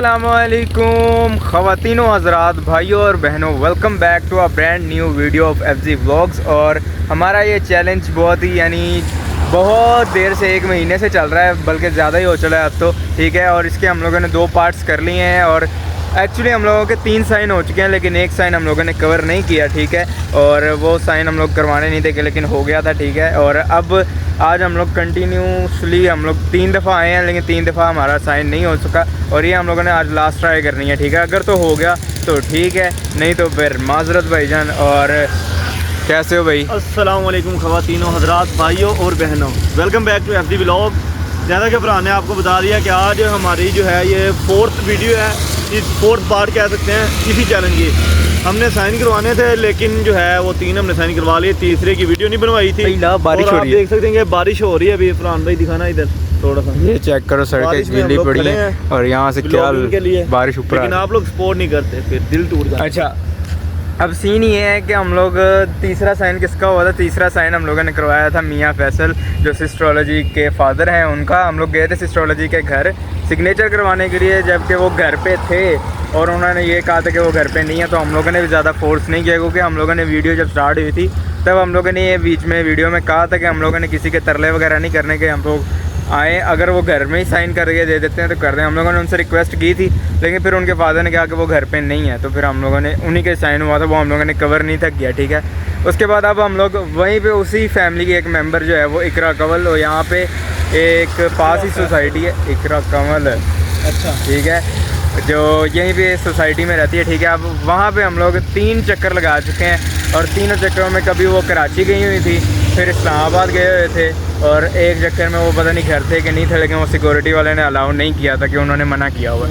अस्सलामुअलैकुम ख़वातीनो हज़रात, भाइयों और बहनों, welcome back to a brand new video of FG vlogs. और हमारा ये चैलेंज बहुत देर से 1 महीने से चल रहा है, बल्कि ज़्यादा ही हो चला है अब तो, ठीक है। और इसके हम लोगों ने 2 पार्ट्स कर लिए हैं और एक्चुअली हम लोगों के 3 साइन हो चुके हैं, लेकिन एक साइन हम लोगों ने कवर नहीं किया, ठीक है। और वो साइन हम लोग करवाने नहीं थे, लेकिन हो गया था, ठीक है। और अब आज हम लोग कंटिन्यूसली हम लोग 3 दफ़ा आए हैं, लेकिन 3 दफ़ा हमारा साइन नहीं हो सका। और ये हम लोगों ने आज लास्ट ट्राई करनी है, ठीक है। अगर तो हो गया तो ठीक है, नहीं तो फिर माजरत भाईजान। और कैसे हो भाई? अस्सलाम वालेकुम ख़वातीनो हज़रात, भाइयों और बहनों, welcome back to FG vlog. जैसा कि फरहान ने आपको बता दिया कि आज हमारी जो है ये 4th वीडियो है, इस 4th पार्ट कह सकते हैं इसी चैलेंज की। हमने साइन करवाने थे, लेकिन जो है वो 3 हमने साइन करवा लिए, तीसरे की वीडियो नहीं बनवाई थी। बारिश हो रही है, देख सकते हैं कि बारिश हो रही है अभी। फरहान भाई दिखाना इधर थोड़ा सा, ये चेक करो, सड़कें गीली पड़ी हैं और यहाँ से क्या बारिश ऊपर। लेकिन आप लोग सपोर्ट नहीं करते, फिर दिल टूट जाता है। अच्छा, अब सीन ये है कि हम लोग तीसरा साइन किसका हुआ था? तीसरा साइन हम लोगों ने करवाया था मियाँ फैसल, जो सिस्ट्रोलॉजी के फादर हैं, उनका। हम लोग गए थे सिस्ट्रोलॉजी के घर सिग्नेचर करवाने के लिए, जबकि वो घर पे थे और उन्होंने ये कहा था कि वो घर पे नहीं है। तो हम लोगों ने भी ज़्यादा फोर्स नहीं किया, क्योंकि हम लोगों ने वीडियो जब स्टार्ट हुई थी तब हम लोगों ने ये बीच में वीडियो में कहा था कि हम लोगों ने किसी के तरले वगैरह नहीं करने के, हम लोग आए, अगर वो घर में ही साइन करके दे देते हैं तो कर दें। हम लोगों ने उनसे रिक्वेस्ट की थी, लेकिन फिर उनके फादर ने कहा कि वो घर पे नहीं है, तो फिर हम लोगों ने उन्हीं के साइन हुआ था, वो हम लोगों ने कवर नहीं था किया, ठीक है। उसके बाद अब हम लोग वहीं पे उसी फैमिली के एक मेंबर जो है वो इकरा कंवल, और यहाँ पे एक पास ही सोसाइटी है इकरा कंवल, अच्छा ठीक है, जो यहीं पे सोसाइटी में रहती है, ठीक है। अब वहाँ पे हम लोग 3 चक्कर लगा चुके हैं, और तीनों चक्करों में कभी वो कराची गई हुई थी, फिर इस्लामाबाद गए हुए थे, और एक चक्कर में वो पता नहीं घर थे कि नहीं थे, लेकिन वो सिक्योरिटी वाले ने अलाउ नहीं किया था, कि उन्होंने मना किया हुआ।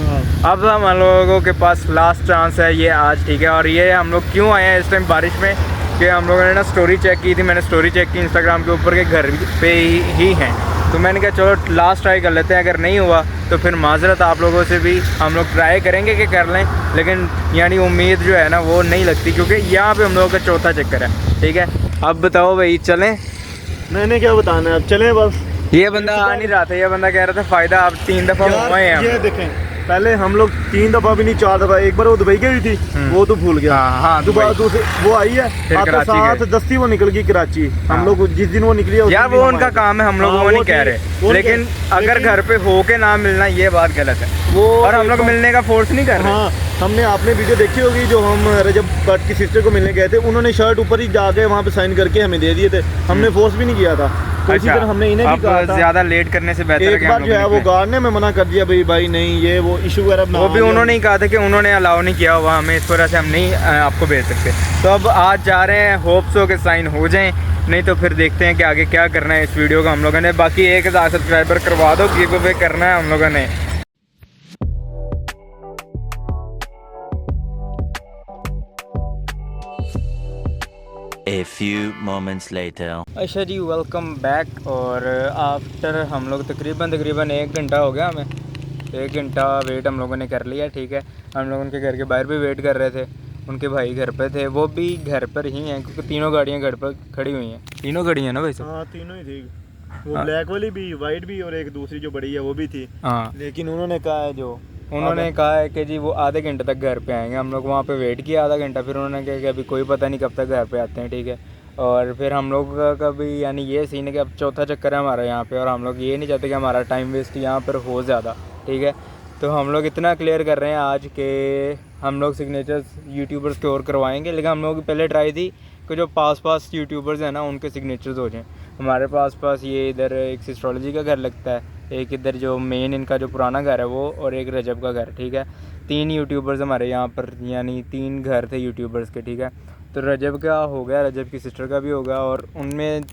अब हम लोगों के पास लास्ट चांस है ये आज, ठीक है। और ये हम लोग क्यों आए हैं इस टाइम बारिश में, कि हम लोगों ने ना स्टोरी चेक की थी, मैंने स्टोरी चेक की इंस्टाग्राम के ऊपर के घर पे ही हैं, तो मैंने कहा चलो लास्ट ट्राई कर लेते हैं। अगर नहीं हुआ तो फिर माजरत आप लोगों से भी हम लोग ट्राई करेंगे कि कर लें, लेकिन यानी उम्मीद जो है ना वो नहीं लगती, क्योंकि यहाँ पे हम लोगों का चौथा चक्कर है, ठीक है। अब बताओ भाई, चलें? मैंने क्या बताना है, अब चलें बस। ये बंदा आ नहीं रहा था, ये बंदा कह रहा था फ़ायदा, अब 3 दफ़ा हुए हैं। ये देखें, पहले हम लोग 3 दफ़ा भी नहीं, 4 दफ़ा, एक बार वो दुबई गई थी, वो तो भूल गया। हाँ, दोबारा दूसरे वो आई है, आपके साथ दस्ती वो निकल गई कराची। हम लोग जिस दिन वो निकली है यार, वो उनका काम है, हम लोग वो नहीं कह रहे, लेकिन अगर घर पे हो के ना मिलना ये बात गलत है वो, और हम लोग मिलने का फोर्स नहीं कर रहे। हाँ, हमने आपने वीडियो देखी होगी, जो हम रजब भट्ट की सिस्टर को मिलने गए थे, उन्होंने शर्ट ऊपर ही जाके वहाँ पे साइन करके हमें दे दिए थे, हमने फोर्स भी नहीं किया था। तो इसी तरह हमने इन्हें भी कहा था, ज़्यादा लेट करने से बेहतर है एक बार जो है वो गार्ड ने मना कर दिया, भाई नहीं, ये वो इशू वगैरह वो भी उन्होंने ही कहा था कि उन्होंने अलाउ नहीं किया हुआ हमें, इस वजह से हम नहीं आपको भेज सकते। तो अब आज जा रहे हैं, होप सो के साइन हो जाएं, नहीं तो फिर देखते हैं कि आगे क्या करना है इस वीडियो का हम लोगों ने। बाकी 1000 सब्सक्राइबर करवा दो, गिव अवे करना है हम लोगों ने। A few moments later. अच्छा जी, वेलकम बैक। और आफ्टर हम लोग तकरीबन 1 घंटा हो गया हमें, 1 घंटा वेट हम लोगों ने कर लिया, ठीक है। हम लोग उनके घर के बाहर भी वेट कर रहे थे, उनके भाई घर पे थे, वो भी घर पर ही हैं, क्योंकि तीनों गाड़ियाँ घर पर खड़ी हुई हैं। तीनों गाड़ियाँ ना वैसे? हाँ, तीनों ही थी, वो ब्लैक वाली भी, वाइट भी, और एक दूसरी जो बड़ी है वो भी थी। हाँ, लेकिन उन्होंने कहा है कि जी वो आधे घंटे तक घर पे आएंगे। हम लोग वहाँ पे वेट किया आधा घंटा, फिर उन्होंने कहा कि अभी कोई पता नहीं कब तक घर पे आते हैं, ठीक है। और फिर हम लोग का भी यानी ये सीन है कि अब चौथा चक्कर है हमारा यहाँ पे, और हम लोग ये नहीं चाहते कि हमारा टाइम वेस्ट यहाँ पर हो ज़्यादा, ठीक है। तो हम लोग इतना क्लियर कर रहे हैं आज के हम लोग सिग्नेचर्स यूट्यूबर्स के और करवाएंगे, लेकिन हम लोगों की पहले ट्राई थी कि जो पास यूट्यूबर्स हैं ना उनके सिग्नेचर्स हो जाएँ। हमारे पास ये इधर एक सिस्ट्रोलॉजी का घर लगता है, एक इधर जो मेन इनका जो पुराना घर है वो, और एक रजब का घर, ठीक है। 3 यूट्यूबर्स हमारे यहाँ पर, यानी 3 घर थे यूट्यूबर्स के, ठीक है। तो रजब का हो गया, रजब की सिस्टर का भी हो गया, और उनमें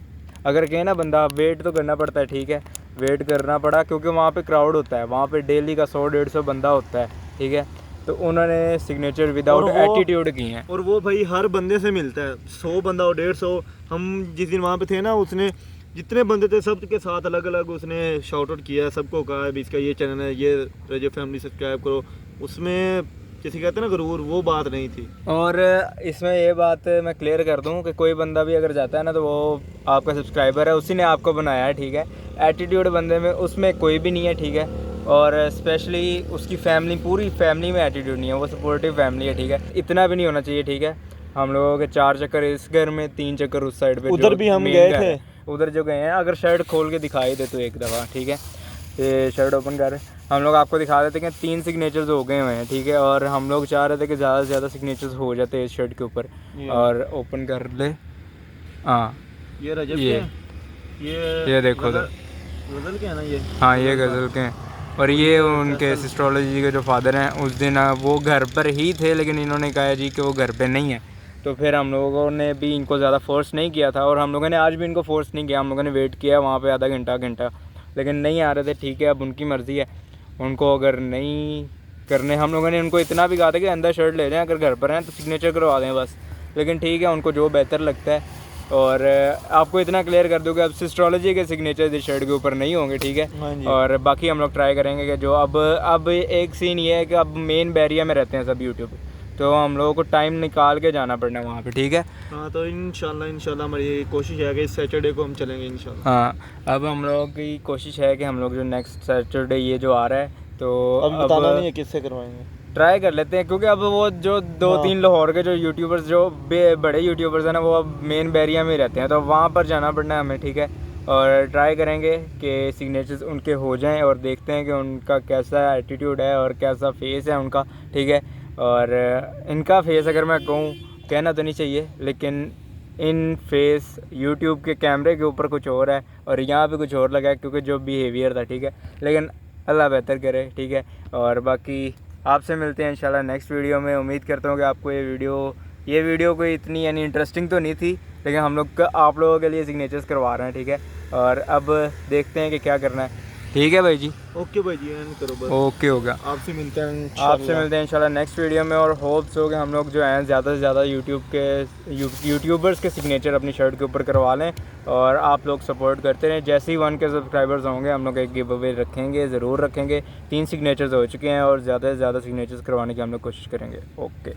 अगर कहे ना बंदा वेट तो करना पड़ता है, ठीक है। वेट करना पड़ा क्योंकि वहाँ पे क्राउड होता है, वहाँ पे डेली का 100-150 बंदा होता है, ठीक है। तो उन्होंने सिग्नेचर विदाउट एटीट्यूड की हैं, और वो भाई हर बंदे से मिलता है, 100 बंदा और 150। हम जिस दिन वहाँ पे थे ना, उसने जितने बंदे थे सब के साथ अलग अलग उसने शाउट आउट किया, सबको कहा है इसका ये चैनल है, ये रजब फैमिली सब्सक्राइब करो। उसमें जैसे कहते हैं ना गरूर, वो बात नहीं थी। और इसमें ये बात मैं क्लियर कर दूं कि कोई बंदा भी अगर जाता है ना तो वो आपका सब्सक्राइबर है, उसी ने आपको बनाया है, ठीक है। एटीट्यूड बंदे में उसमें कोई भी नहीं है, ठीक है। और स्पेशली उसकी फैमिली, पूरी फैमिली में एटीट्यूड नहीं है, वो सपोर्टिव फैमिली है, ठीक है, इतना भी नहीं होना चाहिए, ठीक है। हम लोगों के 4 चक्कर इस घर में, 3 चक्कर उस साइड पे, उधर भी हम गए थे, उधर जो गए हैं, अगर शर्ट खोल के दिखाई दे तो एक दफ़ा, ठीक है, ये शर्ट ओपन कर हम लोग आपको दिखा देते हैं कि 3 सिग्नेचर्स हो गए हुए हैं, ठीक है, और हम लोग चाह रहे थे कि ज़्यादा से ज़्यादा सिग्नेचर्स हो जाते हैं इस शर्ट के ऊपर। और ओपन कर ले, हाँ ये रजब ये देखो तो, गजल के है ना ये, हाँ ये गज़ल के हैं। और ये उनके एस्ट्रोलॉजी के जो फादर हैं, उस दिन वो घर पर ही थे, लेकिन इन्होंने कहा जी कि वो घर पे नहीं है, तो फिर हम लोगों ने भी इनको ज़्यादा फोर्स नहीं किया था, और हम लोगों ने आज भी इनको फोर्स नहीं किया। हम लोगों ने वेट किया वहाँ पे आधा घंटा, लेकिन नहीं आ रहे थे, ठीक है, अब उनकी मर्ज़ी है, उनको अगर नहीं करने, हम लोगों ने उनको इतना भी कहा था कि अंदर शर्ट ले जाएं, अगर घर पर हैं तो सिग्नेचर करवा दें बस, लेकिन ठीक है, उनको जो बेहतर लगता है। और आपको इतना क्लियर कर दूँ कि अब एस्ट्रोलॉजी के सिग्नेचर इस शर्ट के ऊपर नहीं होंगे, ठीक है, और बाकी हम लोग ट्राई करेंगे कि जो अब एक सीन ये है कि अब मेन बैरिया में रहते हैं सब यूट्यूब, तो हम लोगों को टाइम निकाल के जाना पड़ना है वहाँ पे, ठीक है। हाँ, तो इंशाल्लाह हमारी कोशिश है कि इस सैटरडे को हम चलेंगे इंशाल्लाह। हाँ, अब हम लोगों की कोशिश है कि हम लोग जो नेक्स्ट सैटरडे ये जो आ रहा है, तो अब बताना नहीं है किससे करवाएंगे, ट्राई कर लेते हैं, क्योंकि अब वो जो 2-3 लाहौर के जो यूट्यूबर्स, जो बड़े यूट्यूबर्स हैं ना, वो अब मेन बैरिया में रहते हैं, तो वहाँ पर जाना पड़ना है हमें, ठीक है, और ट्राई करेंगे कि सिग्नेचर्स उनके हो जाएं, और देखते हैं कि उनका कैसा एटीट्यूड है और कैसा फेस है उनका, ठीक है। और इनका फेस अगर मैं कहूँ, कहना तो नहीं चाहिए, लेकिन इन फेस यूट्यूब के कैमरे के ऊपर कुछ और है और यहाँ पे कुछ और लगा है, क्योंकि जो बिहेवियर था, ठीक है, लेकिन अल्लाह बेहतर करे, ठीक है। और बाकी आपसे मिलते हैं इंशाल्लाह नेक्स्ट वीडियो में। उम्मीद करता हूँ कि आपको ये वीडियो कोई इतनी यानी इंटरेस्टिंग तो नहीं थी, लेकिन हम लोग आप लोगों के लिए सिग्नेचर्स करवा रहे हैं, ठीक है, और अब देखते हैं कि क्या करना है, ठीक है भाई जी। ओके भाई जी, एंड करो बस। ओके हो गया, आपसे मिलते हैं इंशाल्लाह नेक्स्ट वीडियो में, और होप्स हो कि हम लोग जो हैं ज़्यादा से ज़्यादा यूट्यूबर्स के सिग्नेचर अपनी शर्ट के ऊपर करवा लें, और आप लोग सपोर्ट करते रहें। जैसे ही 1 के सब्सक्राइबर्स होंगे, हम लोग एक गिव अवे रखेंगे, ज़रूर रखेंगे। 3 सिग्नेचर्स हो चुके हैं और ज़्यादा से ज़्यादा सिग्नेचर्स करवाने की हम लोग कोशिश करेंगे। ओके।